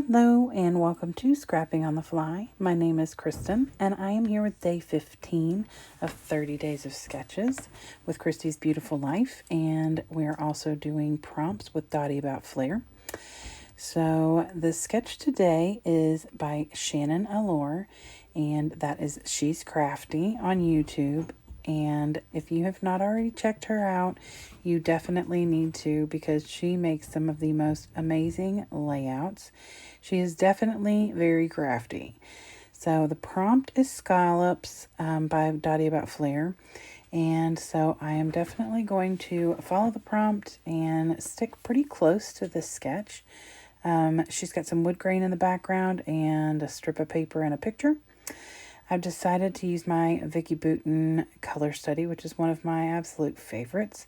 Hello and welcome to Scrapping on the Fly. My name is Kristen and I am here with day 15 of 30 days of sketches with Christy's Beautiful Life, and we're also doing prompts with Dottie about Flair. So the sketch today is by Shannon Allor, and that is She's Crafty on YouTube. And if you have not already checked her out, you definitely need to, because she makes some of the most amazing layouts. She is definitely very crafty. So the prompt is Scallops by Dottie About Flair. And so I am definitely going to follow the prompt and stick pretty close to this sketch. She's got some wood grain in the background and a strip of paper and a picture. I've decided to use my Vicki Boutin color study, which is one of my absolute favorites.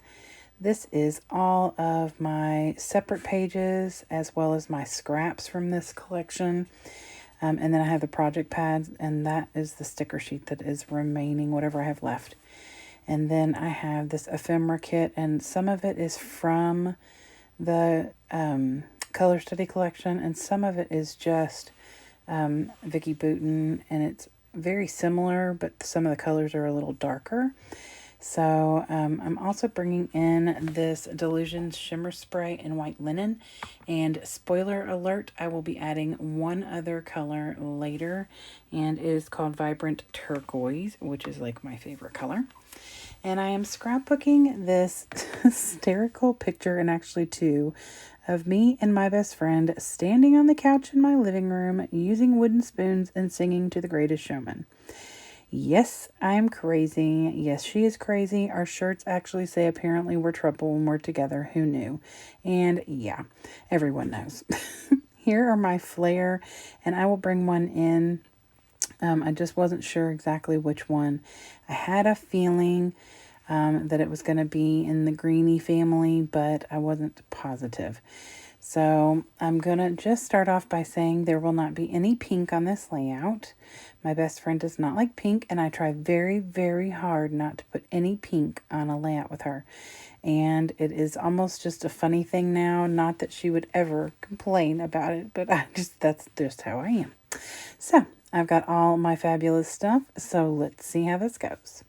This is all of my separate pages as well as my scraps from this collection. And then I have the project pads, and that is the sticker sheet that is remaining, whatever I have left. And then I have this ephemera kit, and some of it is from the color study collection, and some of it is just Vicki Boutin, and it's very similar, but some of the colors are a little darker. So I'm also bringing in this Delusions shimmer spray in white linen, and spoiler alert, I will be adding one other color later, and it is called Vibrant Turquoise, which is like my favorite color. And I am scrapbooking this hysterical picture, and actually two, of me and my best friend standing on the couch in my living room using wooden spoons and singing to The Greatest Showman. Yes, I am crazy. Yes, she is crazy. Our shirts actually say apparently we're trouble when we're together. Who knew? And yeah, everyone knows. Here are my Flair, and I will bring one in. I just wasn't sure exactly which one. I had a feeling that it was going to be in the greeny family, but I wasn't positive. So I'm going to just start off by saying there will not be any pink on this layout. My best friend does not like pink, and I try very, very hard not to put any pink on a layout with her. And it is almost just a funny thing now. Not that she would ever complain about it, but that's just how I am. So I've got all my fabulous stuff, so let's see how this goes.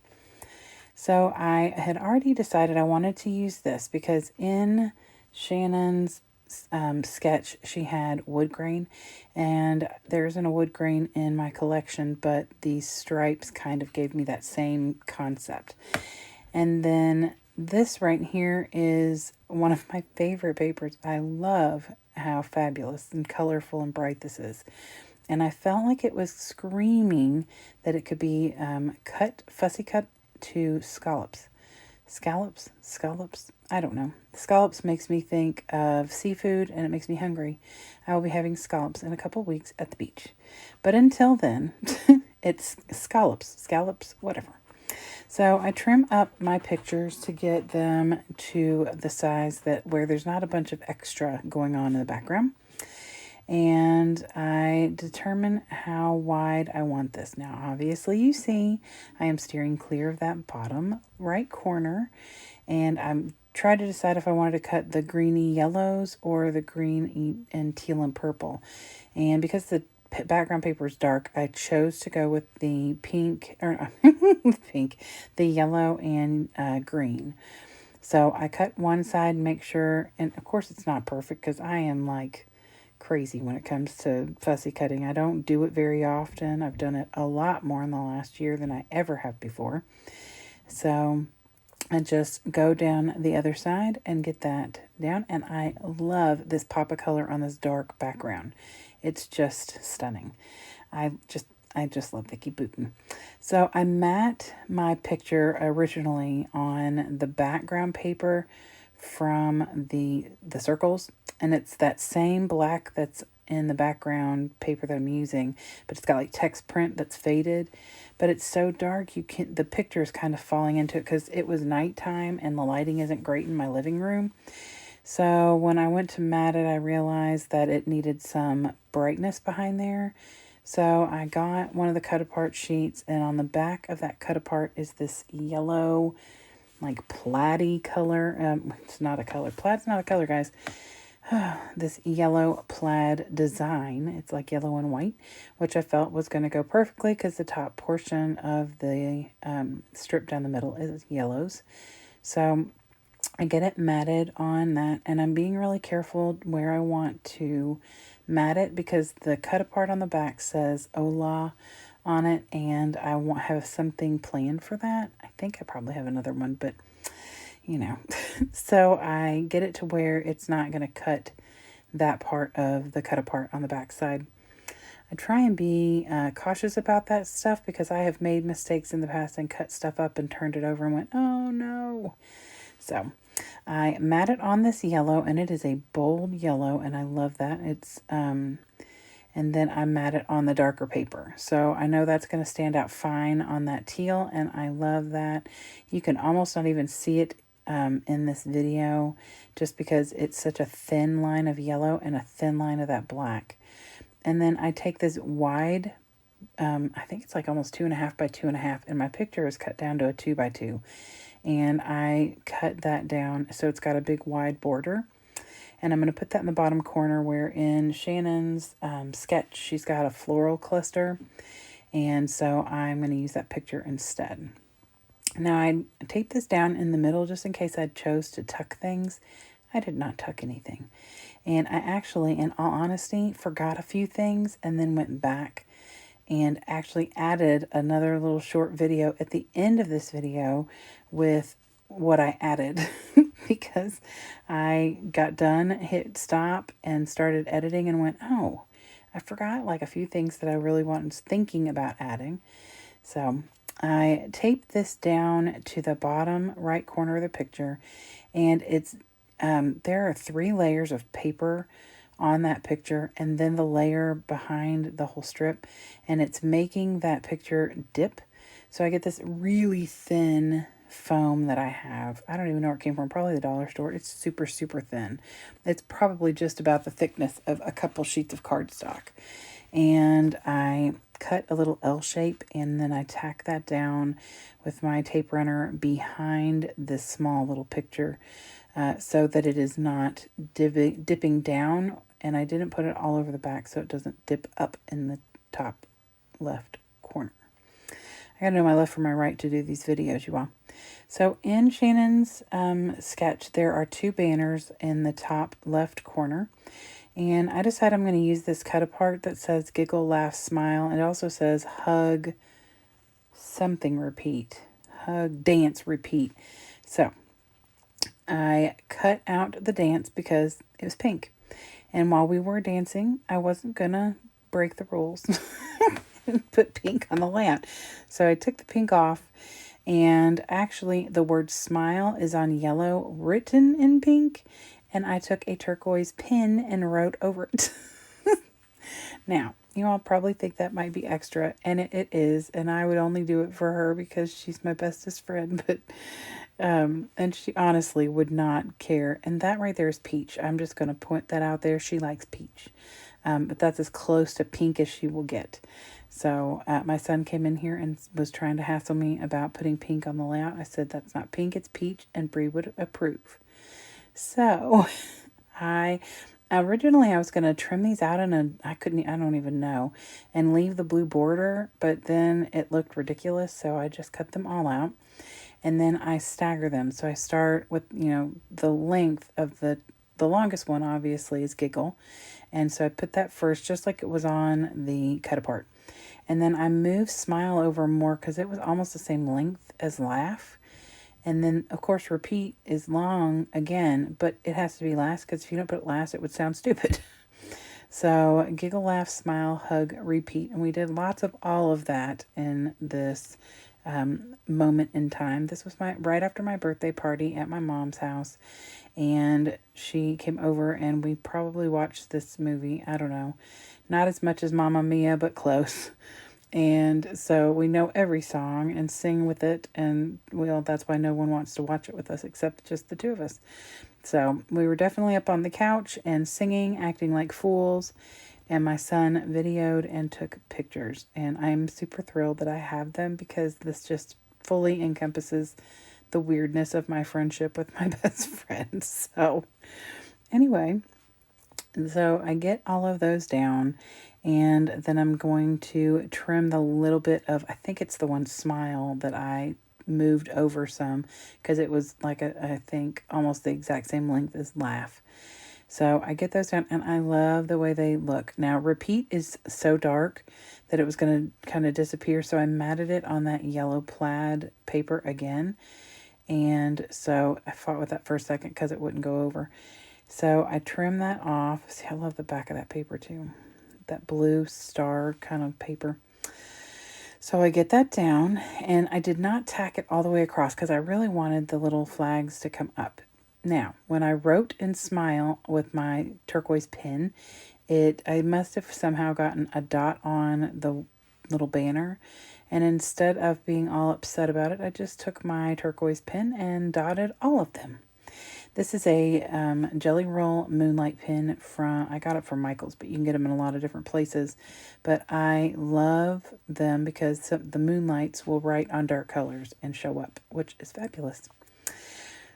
So I had already decided I wanted to use this because in Shannon's sketch, she had wood grain, and there isn't a wood grain in my collection, but these stripes kind of gave me that same concept. And then this right here is one of my favorite papers. I love how fabulous and colorful and bright this is. And I felt like it was screaming that it could be fussy cut to scallops. Scallops? I don't know. Scallops makes me think of seafood, and it makes me hungry. I will be having scallops in a couple weeks at the beach. But until then, it's scallops, whatever. So I trim up my pictures to get them to the size that where there's not a bunch of extra going on in the background. And I determine how wide I want this. Now, obviously, you see, I am steering clear of that bottom right corner, and I'm trying to decide if I wanted to cut the greeny yellows or the green and teal and purple. And because the background paper is dark, I chose to go with the the yellow and green. So I cut one side and make sure, and of course it's not perfect because I am like crazy when it comes to fussy cutting. I don't do it very often. I've done it a lot more in the last year than I ever have before. So I just go down the other side and get that down. And I love this pop of color on this dark background. It's just stunning. I just love Vicki Boutin. So I matte my picture originally on the background paper from the circles, and it's that same black that's in the background paper that I'm using, but it's got like text print that's faded, but it's so dark the picture is kind of falling into it because it was nighttime and the lighting isn't great in my living room. So when I went to matte it, I realized that it needed some brightness behind there. So I got one of the cut apart sheets, and on the back of that cut apart is this yellow like plaid-y color. It's not a color. Plaid's not a color, guys. this yellow plaid design. It's like yellow and white, which I felt was going to go perfectly because the top portion of the strip down the middle is yellows. So I get it matted on that, and I'm being really careful where I want to mat it because the cut apart on the back says Hola on it, and I want have something planned for that. I think I probably have another one, but you know. So I get it to where it's not going to cut that part of the cut apart on the back side. I try and be cautious about that stuff because I have made mistakes in the past and cut stuff up and turned it over and went, oh no. So I mat it on this yellow, and it is a bold yellow, and I love that. It's and then I mat it on the darker paper. So I know that's going to stand out fine on that teal, and I love that. You can almost not even see it in this video just because it's such a thin line of yellow and a thin line of that black. And then I take this wide, I think it's like almost 2.5 by 2.5, and my picture is cut down to a 2 by 2. And I cut that down so it's got a big wide border. And I'm going to put that in the bottom corner where in Shannon's sketch, she's got a floral cluster. And so I'm going to use that picture instead. Now I taped this down in the middle just in case I chose to tuck things. I did not tuck anything. And I actually, in all honesty, forgot a few things and then went back and actually added another little short video at the end of this video with what I added because I got done, hit stop, and started editing and went, oh, I forgot like a few things that I really was thinking about adding. So I taped this down to the bottom right corner of the picture, and it's there are 3 layers of paper on that picture and then the layer behind the whole strip, and it's making that picture dip. So I get this really thin foam that I have. I don't even know where it came from, probably the dollar store. It's super, super thin. It's probably just about the thickness of a couple sheets of cardstock. And I cut a little L shape, and then I tack that down with my tape runner behind this small little picture so that it is not dipping down, and I didn't put it all over the back so it doesn't dip up in the top left corner. I gotta know my left from my right to do these videos, you all. So in Shannon's sketch, there are 2 banners in the top left corner. And I decided I'm going to use this cut apart that says giggle, laugh, smile. It also says hug, something, repeat. Hug, dance, repeat. So I cut out the dance because it was pink. And while we were dancing, I wasn't going to break the rules and put pink on the layout. So I took the pink off. And actually, the word smile is on yellow written in pink. And I took a turquoise pen and wrote over it. Now, you all probably think that might be extra, and it is. And I would only do it for her because she's my bestest friend. But and she honestly would not care. And that right there is peach. I'm just going to point that out there. She likes peach. But that's as close to pink as she will get. So my son came in here and was trying to hassle me about putting pink on the layout. I said, that's not pink, it's peach, and Bree would approve. So I originally was going to trim these out in I don't even know, and leave the blue border, but then it looked ridiculous. So I just cut them all out, and then I stagger them. So I start with, the length of the longest one obviously is giggle. And so I put that first, just like it was on the cut apart. And then I moved smile over more because it was almost the same length as laugh. And then, of course, repeat is long again, but it has to be last because if you don't put it last, it would sound stupid. So giggle, laugh, smile, hug, repeat. And we did lots of all of that in this moment in time. This was right after my birthday party at my mom's house. And she came over and we probably watched this movie. I don't know. Not as much as Mamma Mia, but close. And so we know every song and sing with it. And that's why no one wants to watch it with us except just the 2 of us. So we were definitely up on the couch and singing, acting like fools. And my son videoed and took pictures. And I'm super thrilled that I have them because this just fully encompasses the weirdness of my friendship with my best friend. So anyway, And so I get all of those down, and then I'm going to trim the little bit of, I think it's the one Smile that I moved over some, because it was like I think almost the exact same length as Laugh. So I get those down, and I love the way they look. Now, Repeat is so dark that it was going to kind of disappear, so I matted it on that yellow plaid paper again. And so I fought with that for a second because it wouldn't go over. So I trimmed that off. See, I love the back of that paper too. That blue star kind of paper. So I get that down, and I did not tack it all the way across because I really wanted the little flags to come up. Now, when I wrote in Smile with my turquoise pen, I must have somehow gotten a dot on the little banner. And instead of being all upset about it, I just took my turquoise pen and dotted all of them. This is a Jelly Roll Moonlight pen I got it from Michael's, but you can get them in a lot of different places. But I love them because the Moonlights will write on dark colors and show up, which is fabulous.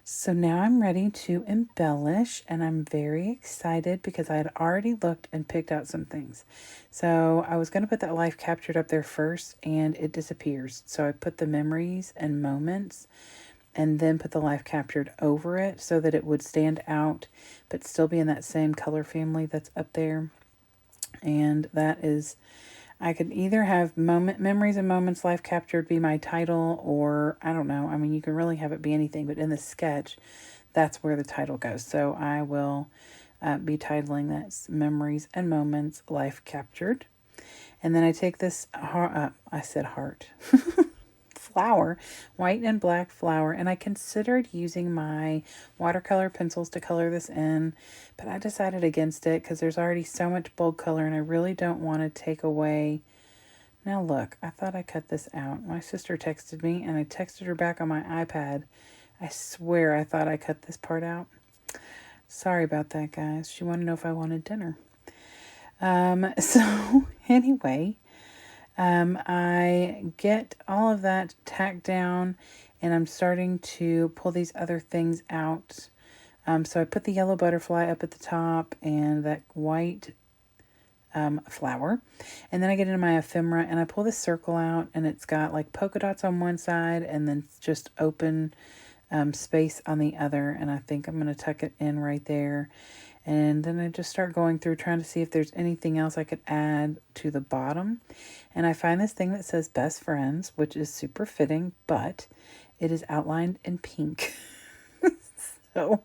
So now I'm ready to embellish, and I'm very excited because I had already looked and picked out some things. So I was going to put that life captured up there first, and it disappears. So I put the memories and moments and then put the life captured over it so that it would stand out but still be in that same color family that's up there. And that is, I could either have memories and moments life captured be my title, or I don't know. I mean, you can really have it be anything, but in the sketch, that's where the title goes. So I will be titling that Memories and Moments Life Captured. And then I take this heart flower, white and black flower, and I considered using my watercolor pencils to color this in, but I decided against it because there's already so much bold color, and I really don't want to take away. Now look, I thought I cut this out. My sister texted me, and I texted her back on my iPad. I swear I thought I cut this part out. Sorry about that, guys. She wanted to know if I wanted dinner. So anyway, I get all of that tacked down, and I'm starting to pull these other things out. So I put the yellow butterfly up at the top and that white flower. And then I get into my ephemera, and I pull this circle out, and it's got like polka dots on one side and then just open space on the other. And I think I'm going to tuck it in right there. And then I just start going through trying to see if there's anything else I could add to the bottom. And I find this thing that says Best Friends, which is super fitting, but it is outlined in pink. So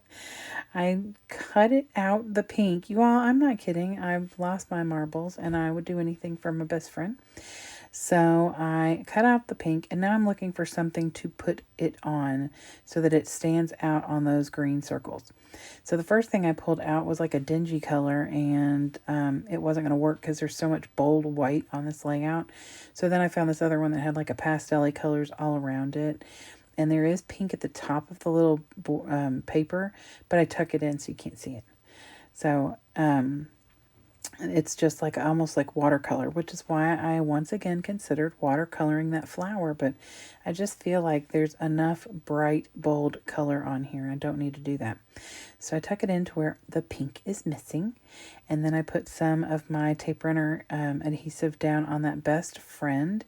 I cut it out, the pink. You all, I'm not kidding. I've lost my marbles, and I would do anything for my best friend. So I cut out the pink, and now I'm looking for something to put it on so that it stands out on those green circles. So the first thing I pulled out was like a dingy color, and it wasn't going to work because there's so much bold white on this layout. So then I found this other one that had like a pastel-y colors all around it. And there is pink at the top of the little paper, but I tuck it in so you can't see it. So it's just like almost like watercolor, which is why I once again considered watercoloring that flower. But I just feel like there's enough bright, bold color on here. I don't need to do that. So I tuck it into where the pink is missing. And then I put some of my tape runner adhesive down on that Best Friend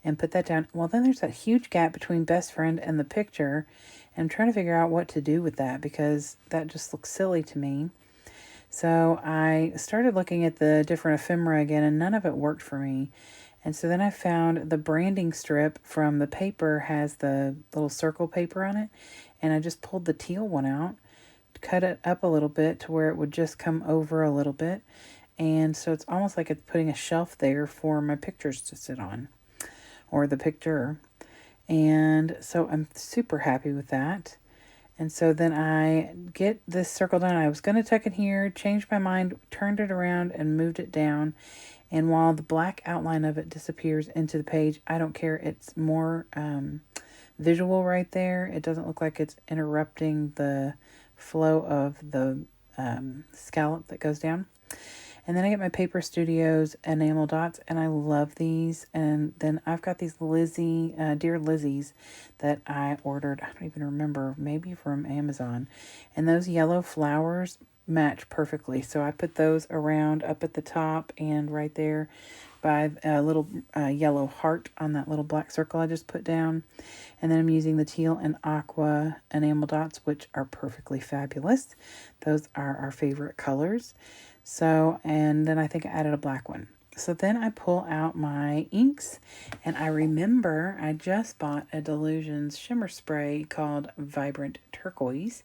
and put that down. Well, then there's that huge gap between Best Friend and the picture. And I'm trying to figure out what to do with that because that just looks silly to me. So I started looking at the different ephemera again, and none of it worked for me. And so then I found the branding strip from the paper has the little circle paper on it. And I just pulled the teal one out, cut it up a little bit to where it would just come over a little bit. And so it's almost like it's putting a shelf there for my pictures to sit on, or the picture. And so I'm super happy with that. And so then I get this circle done. I was going to tuck it here, changed my mind, turned it around, and moved it down. And while the black outline of it disappears into the page, I don't care. It's more visual right there. It doesn't look like it's interrupting the flow of the scallop that goes down. And then I get my Paper Studios enamel dots, and I love these. And then I've got these Dear Lizzies that I ordered, I don't even remember, maybe from Amazon. And those yellow flowers match perfectly. So I put those around up at the top and right there by a little yellow heart on that little black circle I just put down. And then I'm using the teal and aqua enamel dots, which are perfectly fabulous. Those are our favorite colors. So, and then I think I added a black one. So then I pull out my inks, and I remember I just bought a Delusions shimmer spray called Vibrant Turquoise.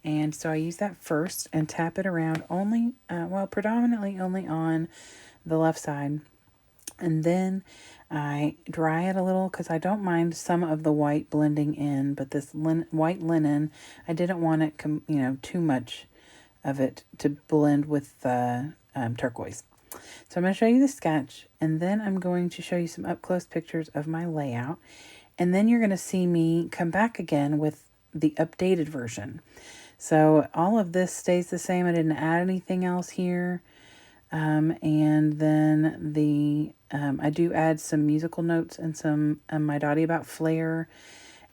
And so I use that first and tap it around only, predominantly only on the left side. And then I dry it a little because I don't mind some of the white blending in, but this white linen, I didn't want it, too much of it to blend with the turquoise. So I'm going to show you the sketch, and then I'm going to show you some up-close pictures of my layout. And then you're going to see me come back again with the updated version. So all of this stays the same. I didn't add anything else here. And then I do add some musical notes and some My Dottie About Flair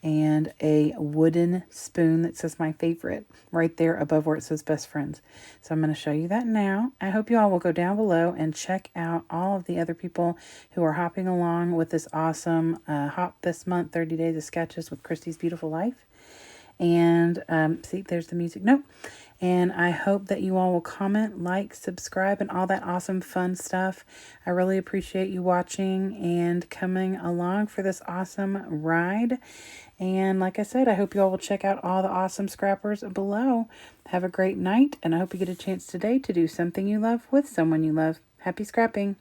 and a wooden spoon that says my favorite right there above where it says best friends. So I'm going to show you that now. I hope you all will go down below and check out all of the other people who are hopping along with this awesome hop this month, 30 Days of Sketches with Christy's Beautiful Life. And see, there's the music note. And I hope that you all will comment, like, subscribe, and all that awesome fun stuff. I really appreciate you watching and coming along for this awesome ride. And like I said, I hope you all will check out all the awesome scrappers below. Have a great night, and I hope you get a chance today to do something you love with someone you love. Happy scrapping!